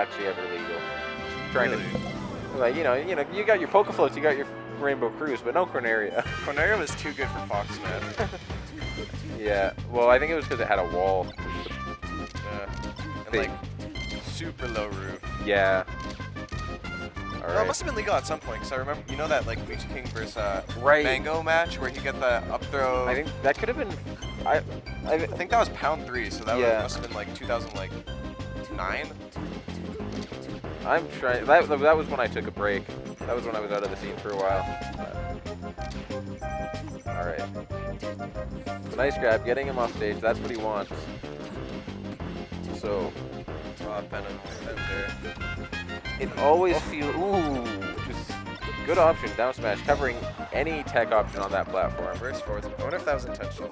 actually ever legal. Trying to, like, you got your Poke Floats, you got your Rainbow Cruise, but no Corneria. Corneria was too good for Fox, man. Yeah, well, I think it was because it had a wall. And like, super low roof. Yeah. All Well, right. it must have been legal at some point, because I remember, you know that like Sheik versus Right. Mango match where he got the up throw? I think that could have been, I think that was pound 3, so that must have been like 2009. I'm trying. That was when I took a break. That was when I was out of the scene for a while. All right. Nice grab, getting him off stage. That's what he wants. So, Venom there. It always feels just good option. Down smash, covering any tech option on that platform. Reverse forwards. I wonder if that was intentional.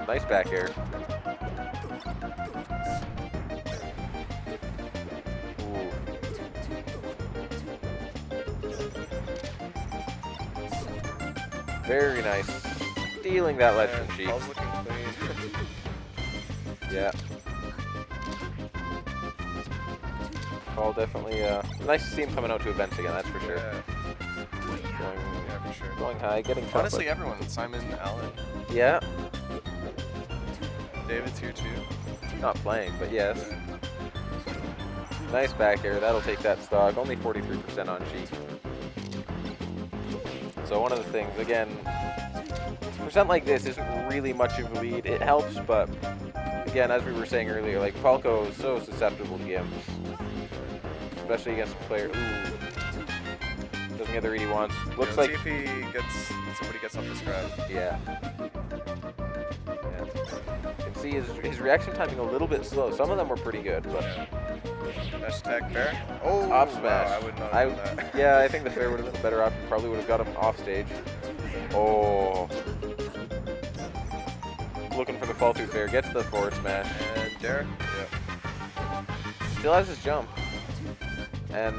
Nice back air. Very nice. Stealing that ledge from Sheik. Ball's looking clean. Yeah. Ball definitely, nice to see him coming out to events again, that's for sure. Yeah, for sure. Going high, getting chocolate. Honestly, everyone. Simon, Allen. Yeah. David's here too. Not playing, but yes. Nice back air, that'll take that stock. Only 43% on Sheik. So one of the things, again, percent like this isn't really much of a lead. It helps, but again, as we were saying earlier, like Falco is so susceptible to gimps, especially against a player. Doesn't get the read he wants. Looks like see if somebody gets off this grab. Yeah. You can see his reaction timing a little bit slow. Some of them were pretty good, but. Dash attack fair. Oh, up smash. Wow, I would not have done that. Yeah, I think the fair would have been a better option. Probably would have got him off stage. Oh. Looking for the fall through fair. Gets the forward smash. And there. Yeah. Still has his jump. And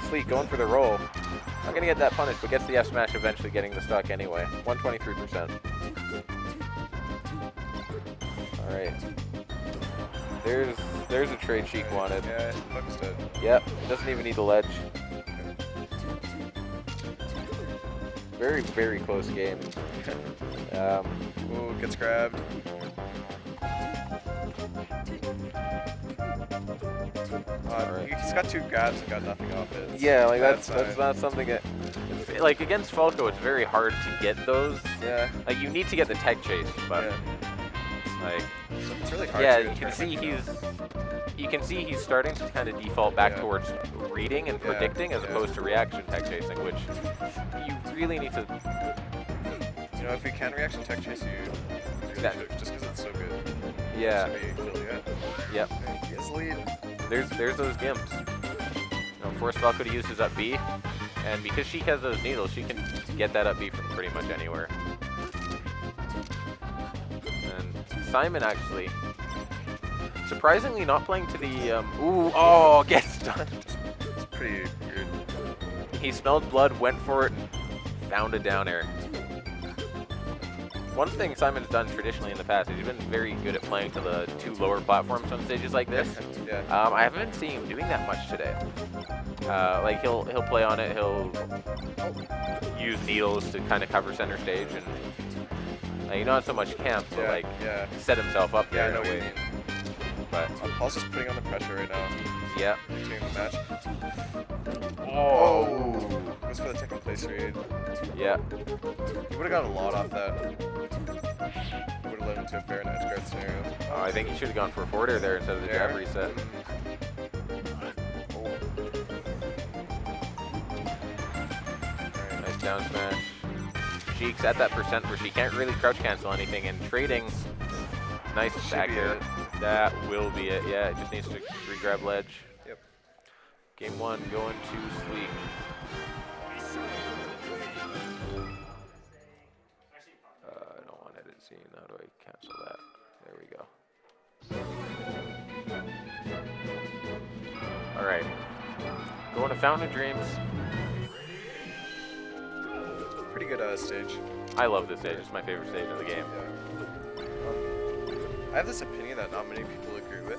Sleak going for the roll. Not going to get that punish, but gets the F smash, eventually getting the stock anyway. 123%. All right. There's a trade Sheik wanted. Yeah, looks good. Yep, doesn't even need the ledge. Very, very close game. Ooh, gets grabbed. Right. He's got 2 grabs and got nothing off it. Yeah, like that's not something that, like against Falco, it's very hard to get those. Yeah. Like you need to get the tech chase, but like it's really hard. Yeah, you can see he's starting to kind of default back towards reading and predicting as opposed to reaction tech chasing, which you really need to. You know, if we can reaction tech chase you, really should, just because it's so good. Yeah. Yep. He has lead. There's those gimps. You know, force Falco to use his up B, and because Sheik has those needles, she can get that up B from pretty much anywhere. And Simon actually, surprisingly, not playing to the gets done. It's pretty weird. He smelled blood, went for it, and found a down air. One thing Simon's done traditionally in the past is he's been very good at playing to the 2 lower platforms on stages like this. Yeah. I haven't been seeing him doing that much today. Like he'll play on it, he'll use needles to kind of cover center stage, and not so much camp, but set himself up there in a way. But Paul's just putting on the pressure right now. Yeah. Dictating the match. Oh. Goes for the second place read. Yeah. He would have got a lot off that. Would have led him to a fair and edge guard scenario. Oh, I think he should have gone for a forward air there instead of the jab reset. Nice down smash. Sheik's at that percent where she can't really crouch cancel anything, and trading. Nice back air. That will be it. Yeah, it just needs to re-grab ledge. Yep. Game 1 going to Sleak. I don't want edit scene. How do I cancel that? There we go. All right. Going to Fountain of Dreams. Pretty good stage. I love this stage. It's my favorite stage of the game. Yeah. I have this opinion that not many people agree with.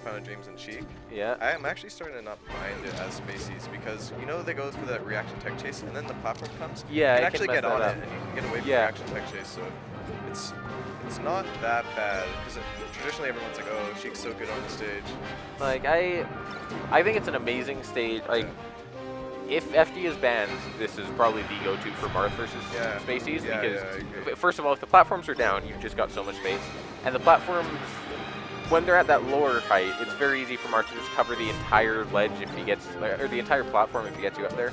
Fountain Dreams and Sheik. Yeah. I am actually starting to not mind it as spacies because you know they go through that reaction tech chase and then the platform comes. Yeah, you can it actually can get mess on that it up. and you can get away from the Yeah. reaction tech chase. So it's not that bad because traditionally everyone's like, oh, Sheik's so good on the stage. Like I think it's an amazing stage. Like if FD is banned, this is probably the go-to for Marth versus Spacies Yeah, because I agree. first of all, if the platforms are down, you've just got so much space, and the platforms when they're at that lower height, it's very easy for Marth to just cover the entire ledge if he gets, or the entire platform if he gets you up there.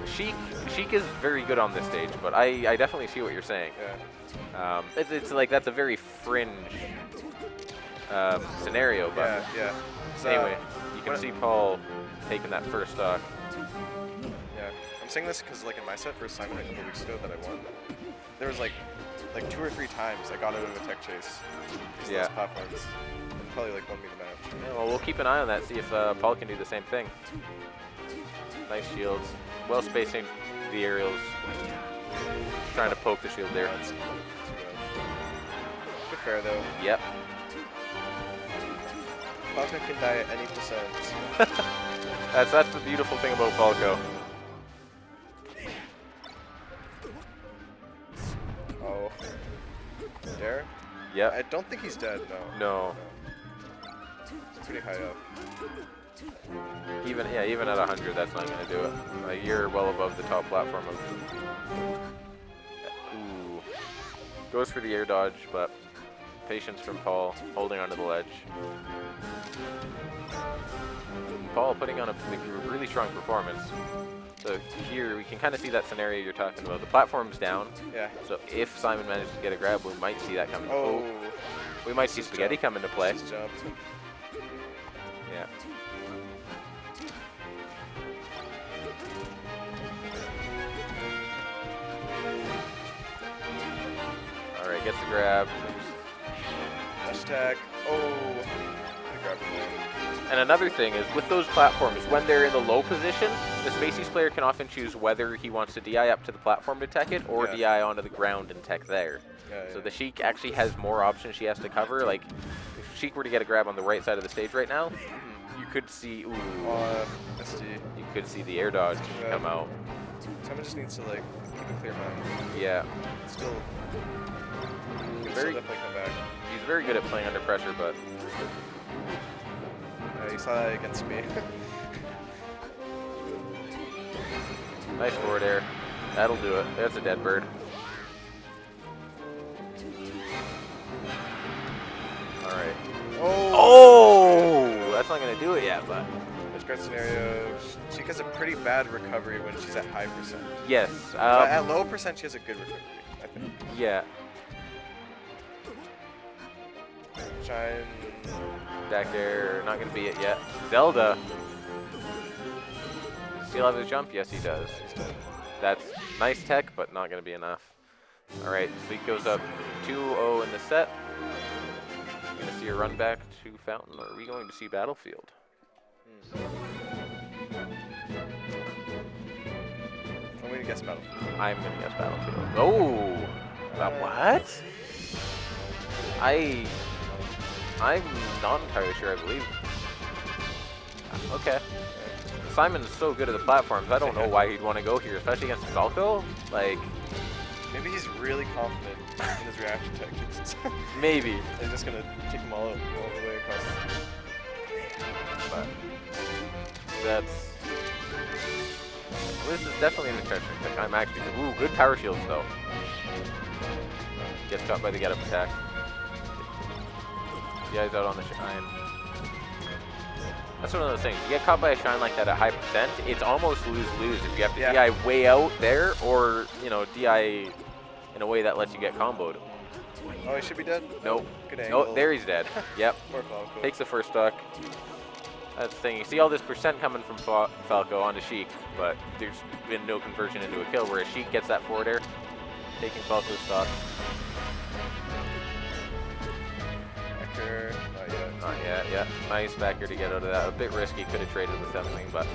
Sheik is very good on this stage, but I definitely see what you're saying. Yeah. It's like that's a very fringe scenario, but Yeah. So, anyway, you can see Paul taking that first stock. Yeah, I'm saying this because like in my set for Simon a couple weeks ago that I won, there was like 2 or 3 times I got out of a tech chase. Those platforms, and probably like won me the match. Yeah, well, we'll keep an eye on that, see if Paul can do the same thing. Nice shields, well spacing the aerials. Trying to poke the shield there. That's too bad. Good fair though. Yep. Falco can die at any percent. That's the beautiful thing about Falco. Oh. There? Yep. I don't think he's dead, no. No. It's pretty high up. Even at 100, that's not going to do it. You're well above the top platform of. Ooh. Goes for the air dodge, but patience from Paul, holding onto the ledge. Paul putting on a really strong performance. So here we can kind of see that scenario you're talking about. The platform's down. Yeah. So if Simon manages to get a grab, we might see that coming. Oh. We might see Spaghetti come into play. Just jump. Yeah. All right, gets the grab. Hashtag. Oh. Good grab from there. And another thing is, with those platforms, when they're in the low position, the Spacies player can often choose whether he wants to DI up to the platform to tech it, or DI onto the ground and tech there. So the Sheik actually has more options she has to cover. Like, if Sheik were to get a grab on the right side of the stage right now, you could see, you could see the air dodge come out. Someone just needs to, like, keep a clear mind. Yeah. Still, Very, definitely come back. he's very good at playing under pressure, but You saw that against me. nice forward air. That'll do it. That's a dead bird. All right. Oh! That's not going to do it yet, but. Edge guard scenario, she has a pretty bad recovery when she's at high percent. Yes. But at low percent, she has a good recovery, I think. Yeah. Shine. Back there, not going to be it yet. Zelda. Does he have his jump? Yes, he does. That's nice tech, but not going to be enough. All right, Sleak goes up 2-0 in the set. Going to see a run back to Fountain, or are we going to see Battlefield? I'm going to guess Battlefield. I'm going to guess Battlefield. Oh! What? I'm not entirely sure, I believe. Okay. Simon's so good at the platforms, I don't know why he'd want to go here, especially against Falco. Like, maybe he's really confident in his reaction tactics. maybe. They're just going to take him all the way across. But that's... Well, this is definitely an interesting pick. I'm actually... Ooh, good power shields, though. Gets caught by the get-up attack. Yeah, he's out on the shine. That's one of those things. You get caught by a shine like that at high percent, it's almost lose-lose if you have to DI way out there or, you know, DI in a way that lets you get comboed. Oh, he should be dead? Nope. Good angle. Oh, there he's dead. Yep. Poor Falco. Takes the first stock. That's the thing. You see all this percent coming from Falco onto Sheik, but there's been no conversion into a kill, whereas Sheik gets that forward air, taking Falco's stock. Not yet. Not yet, yeah. Nice backer to get out of that. A bit risky, could have traded with something, but...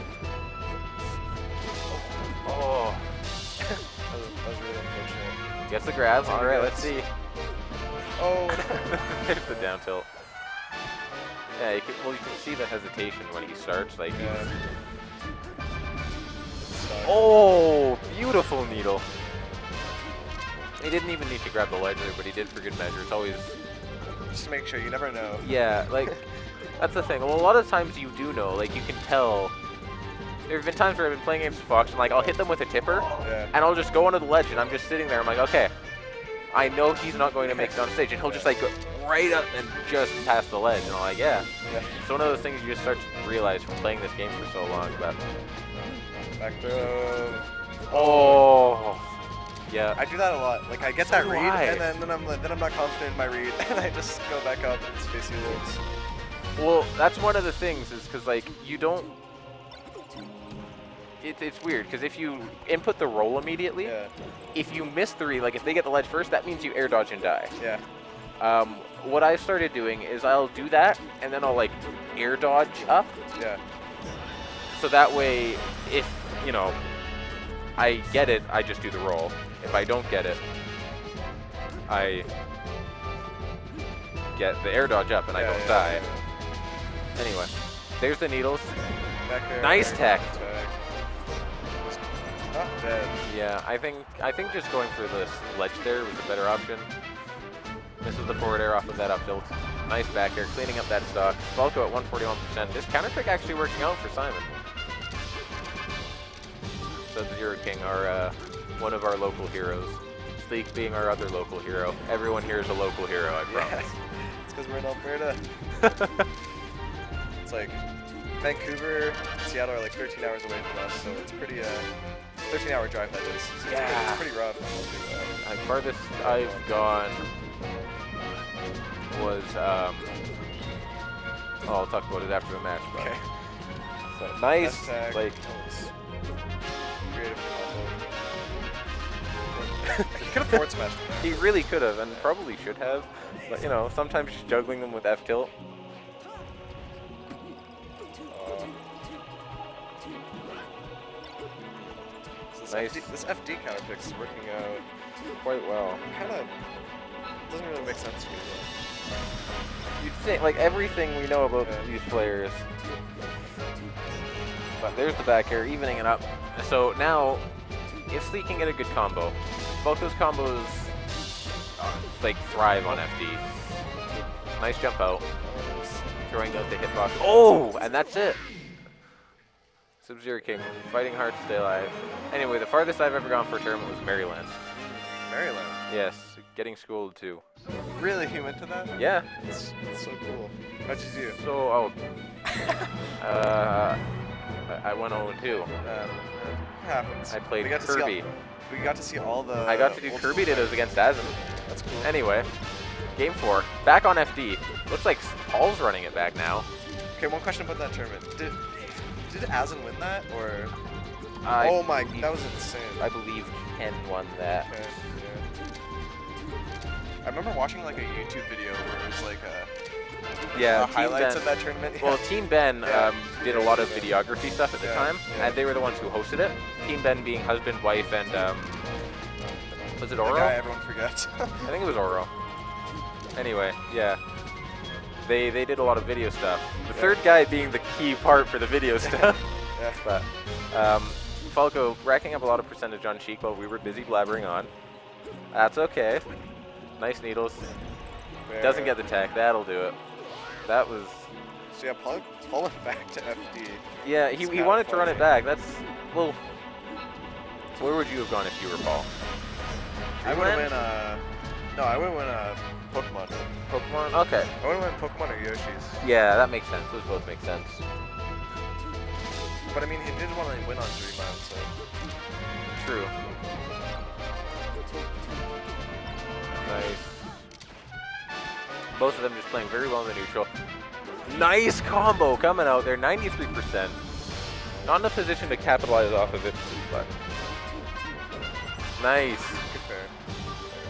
Oh! that was really unfortunate. Gets the grab. Alright, let's see. Oh! There's the down tilt. Yeah, you can see the hesitation when he starts. Like, oh, beautiful needle. He didn't even need to grab the ledge there, but he did for good measure. It's always just to make sure. You never know. Yeah, like that's the thing. Well, a lot of times you do know. Like you can tell. There have been times where I've been playing games with Fox, and like I'll hit them with a tipper, and I'll just go onto the ledge, and I'm just sitting there. I'm like, okay, I know he's not going to make it on stage, and he'll just like go right up and just pass the ledge, and I'm like, yeah. It's one of those things you just start to realize from playing this game for so long. But back throw. Oh. Yeah. I do that a lot. Like I get that read, and then I'm not confident in my read, and I just go back up and spacey loops. Well, that's one of the things is because like you don't. It's weird because if you input the roll immediately, if you miss the read, like if they get the ledge first, that means you air dodge and die. Yeah. What I started doing is I'll do that, and then I'll like air dodge up. Yeah. So that way, if you know, I get it, I just do the roll. If I don't get it, I get the air dodge up and I don't die. Anyway, there's the needles. Back air, nice tech. Not dead. Yeah, I think just going for this ledge there was a better option. Misses the forward air off of that up tilt. Nice back air, cleaning up that stock. Falco at 141%. This counter pick actually working out for Simon. Subzer0king, our one of our local heroes. Sleak being our other local hero. Everyone here is a local hero, I promise. It's because we're in Alberta. It's like Vancouver, Seattle are like 13 hours away from us, so it's pretty 13-hour drive that is. So it's pretty rough. The farthest I've gone was I'll talk about it after the match. But okay. So nice, like. Creative combo. He could have forward smashed him there. He really could have, and probably should have. But you know, sometimes just juggling them with F tilt. So nice. This FD counter pick is working out quite well. Kind of doesn't really make sense to me though. You'd think like everything we know about these players. But there's the back air, evening it up. So now, if Sleak can get a good combo, Falco's combos like thrive on FD. Nice jump out, throwing out the hitbox. Oh, and that's it. Subzer0king, fighting hard to stay alive. Anyway, the farthest I've ever gone for a tournament was Maryland. Maryland? Yes, getting schooled too. Really? You went to that? Yeah. It's so cool. How'd you do? So, I went 0-2. Happens. I played Kirby. We got to see all the... I got to do Kirby Dittos against Azin. That's cool. Anyway, game 4. Back on FD. Looks like Paul's running it back now. Okay, one question about that tournament. Did Azin win that, or... oh my, that was insane. I believe Ken won that. Okay, yeah. I remember watching like a YouTube video where it was like highlights of that tournament. Well, Team Ben did a lot of videography stuff at the time, and they were the ones who hosted it. Team Ben being husband, wife, and was it Oro? The guy everyone forgets. I think it was Oro. Anyway, yeah. They did a lot of video stuff. The third guy being the key part for the video stuff. But Falco racking up a lot of percentage on Sheik while we were busy blabbering on. That's okay. Nice needles. Doesn't get the tech. That'll do it. That was... So yeah, Paul went back to FD. Yeah, he wanted to run it back. That's... Well... Where would you have gone if you were Paul? I would have went, no, I would have went, Pokemon. Pokemon? Okay. I would have went Pokemon or Yoshi's. Yeah, that makes sense. Those both make sense. But I mean, he did want to win on Dream Man, so... True. Nice. Both of them just playing very well in the neutral. Nice combo coming out there, 93%. Not in a position to capitalize off of it, but... Nice. Good pair.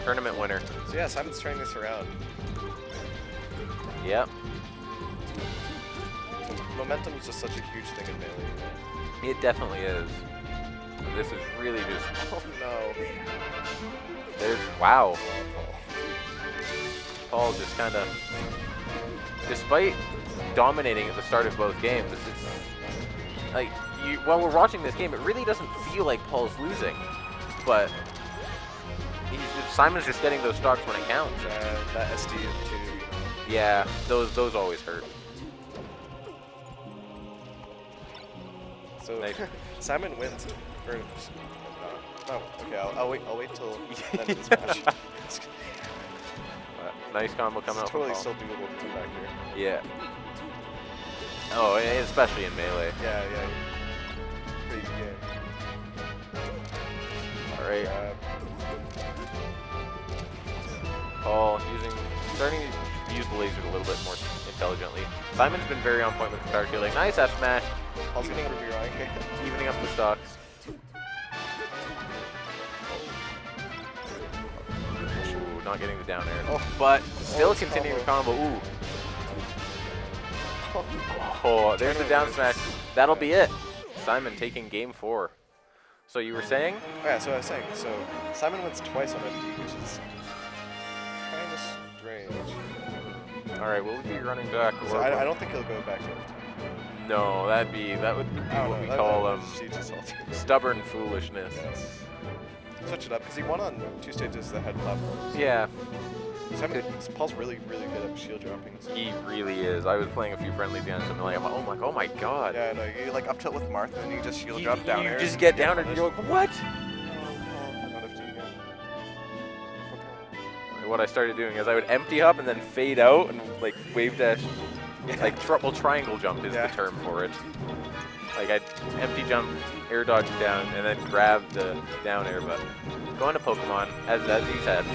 Tournament winner. So yeah, Simon's turning this around. Yep. Momentum is just such a huge thing in Melee. It definitely is. And this is really just... Oh no. There's... Wow. Paul just kind of despite dominating at the start of both games, it's like while we're watching this game, it really doesn't feel like Paul's losing, but Simon's just getting those stocks when it counts. That SD too. Yeah, those always hurt. So Nice. Simon wins. Or, no, okay, I'll wait till the end of this match. Nice combo coming out from Totally Paul. still doable to come back here. Yeah. Oh, especially in melee. Yeah. Crazy game. All right. Paul starting to use the lasers a little bit more intelligently. Simon's been very on point with the power killing. Nice F smash. Paul's gonna prove you wrong. Evening up the stocks. Ooh, not getting the down air. Oh. But still it's continuing the combo. combo. Ooh. Oh, there's the down smash. That'll be it. Simon taking game 4. So you were saying? Oh, yeah, so I was saying, so Simon wins twice on FD, which is kind of strange. All right, will we be running back? So I don't think he'll go back to FD. No, that would be what we call stubborn foolishness. Yes. Switch it up, because he won on 2 stages that had platforms. Yeah. Paul's really, really good at shield dropping. So. He really is. I was playing a few friendlies against him, and like, oh my god. Yeah, no, you like up tilt with Martha, and you just shield drop down air. You just get down, and you're like, what? Not FD again. What I started doing is I would empty hop and then fade out and like wave dash. Like triangle jump is the term for it. Like I'd empty jump, air dodge down, and then grab the down air. But going to Pokemon, as you said.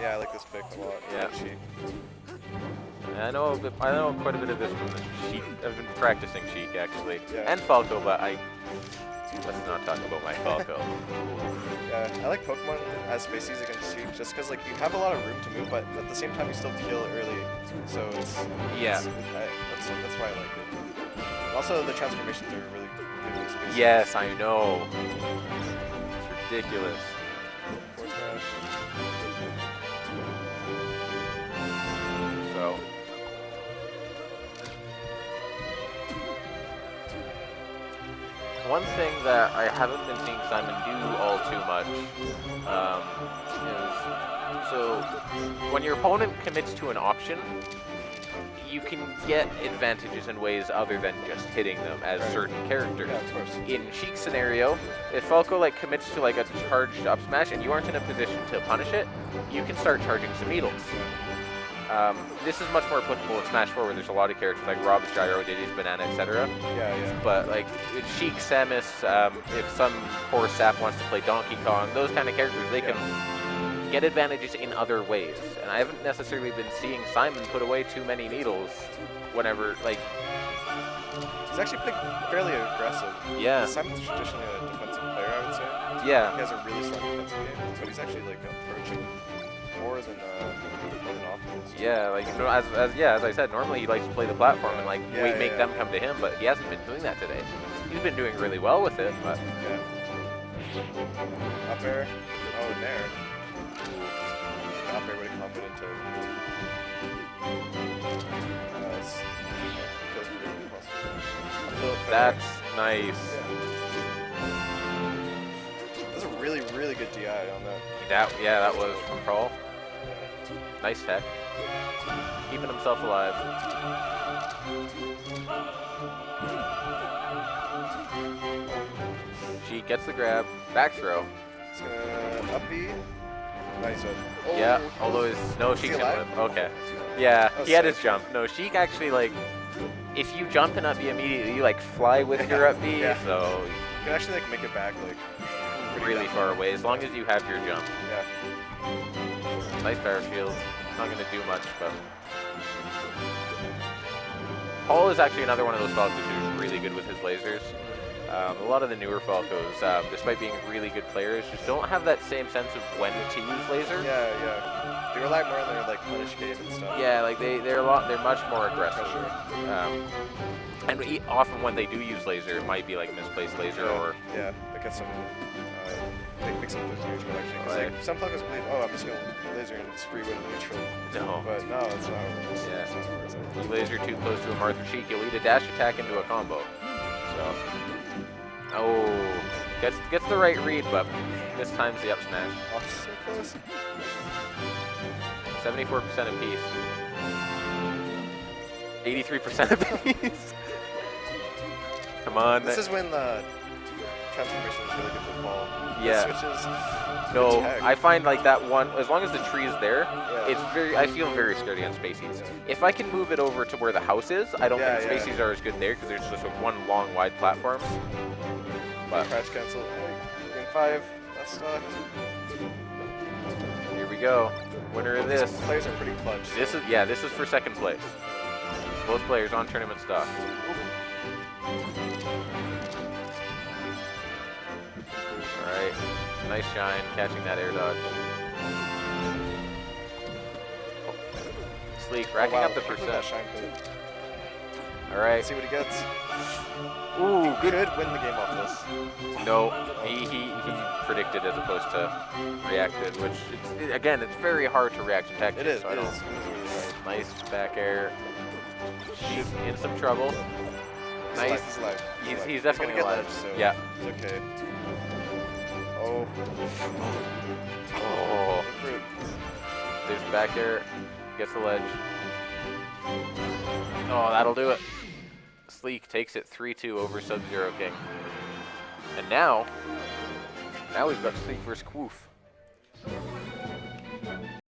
Yeah, I like this pick a lot. Yeah. Sheik. I know quite a bit of this from the Sheik. I've been practicing Sheik actually, Yeah. and Falco, but let's not talk about my Falco. Yeah, I like Pokemon as species against Sheik just because like you have a lot of room to move, but at the same time you still kill early, so that's why I like it. Also, the transformations are really good with species. Yes, I know. It's ridiculous. Force smash. So. One thing that I haven't been seeing Simon do all too much is, so when your opponent commits to an option, you can get advantages in ways other than just hitting them as certain characters. Yeah, of course. In Sheik's scenario, if Falco like commits to like a charged up smash and you aren't in a position to punish it, you can start charging some needles. This is much more applicable in Smash 4 where there's a lot of characters like Rob's Gyro, Diddy's Banana, etc. Yeah. But like Sheik, Samus, if some poor sap wants to play Donkey Kong, those kind of characters, they can get advantages in other ways. And I haven't necessarily been seeing Simon put away too many needles whenever, like... He's actually played fairly aggressive. Yeah. Simon's traditionally a defensive player, I would say. Yeah. He has a really strong defensive game, but he's actually like approaching more than offense. Yeah, like as I said, normally he likes to play the platform and like make them come to him, but he hasn't been doing that today. He's been doing really well with it, but yeah. Up air. Oh, nair. Up air would have comboed into. That's nice. That's a really, really good DI on that. That was from Carl. Nice tech. Keeping himself alive. She gets the grab. Back throw. It's gonna up B. Nice one. Oh, yeah, although Sheik can live. Okay. Yeah, he had his jump. No, Sheik actually, like, if you jump and up B immediately, you, like, fly with your up B, so... You can actually, like, make it back, like, really far away, as long as you have your jump. Yeah. Nice power shield. Not going to do much, but... Paul is actually another one of those Falcos who's really good with his lasers. A lot of the newer Falcos, despite being really good players, just don't have that same sense of when to use laser. Yeah. They rely more on their like punish game and stuff. Yeah, like they're much more aggressive. And often when they do use laser, it might be like misplaced laser or they get some mix up those neutral actually. Because Right. like, some Falcos believe, oh, I'm just going to laser and it's free win neutral. No. But no, it's not. Yeah. That's not how it works. You laser too close to a Martha Sheik, you'll eat a dash attack into a combo. So, oh, gets the right read, but this time's the up smash. Oh, so close. 74% apiece. 83% apiece. Come on. This is when the transformation is really good for Paul. Yeah. The switches. No, tech. I find like that one, as long as the tree is there, Yeah. it's very, I feel very sturdy on Spaceys. If I can move it over to where the house is, I don't think Yeah. Spaceys are as good there because there's just one long wide platform. But Crash cancel. Green 5. That's here we go. Winner of this. These players are pretty clutch. This is for second place. Both players on tournament stock. Alright. Nice shine, catching that air dodge. Sleak, racking up the Look at that percent. shine play. Alright. Let's see what he gets. Ooh, good. Could win the game off this. No, he predicted as opposed to reacted, which, again, it's very hard to react to tactics. It is. So I It don't- is really hard. Nice back air. He's in some trouble. Nice. He's alive. He's definitely gonna get alive. ledge, so Yeah. it's okay. Oh. Oh. Look for it. There's back air. Gets the ledge. Oh, that'll do it. Sleak takes it 3-2 over Subzer0king. And now we've got Sleak versus Quoof.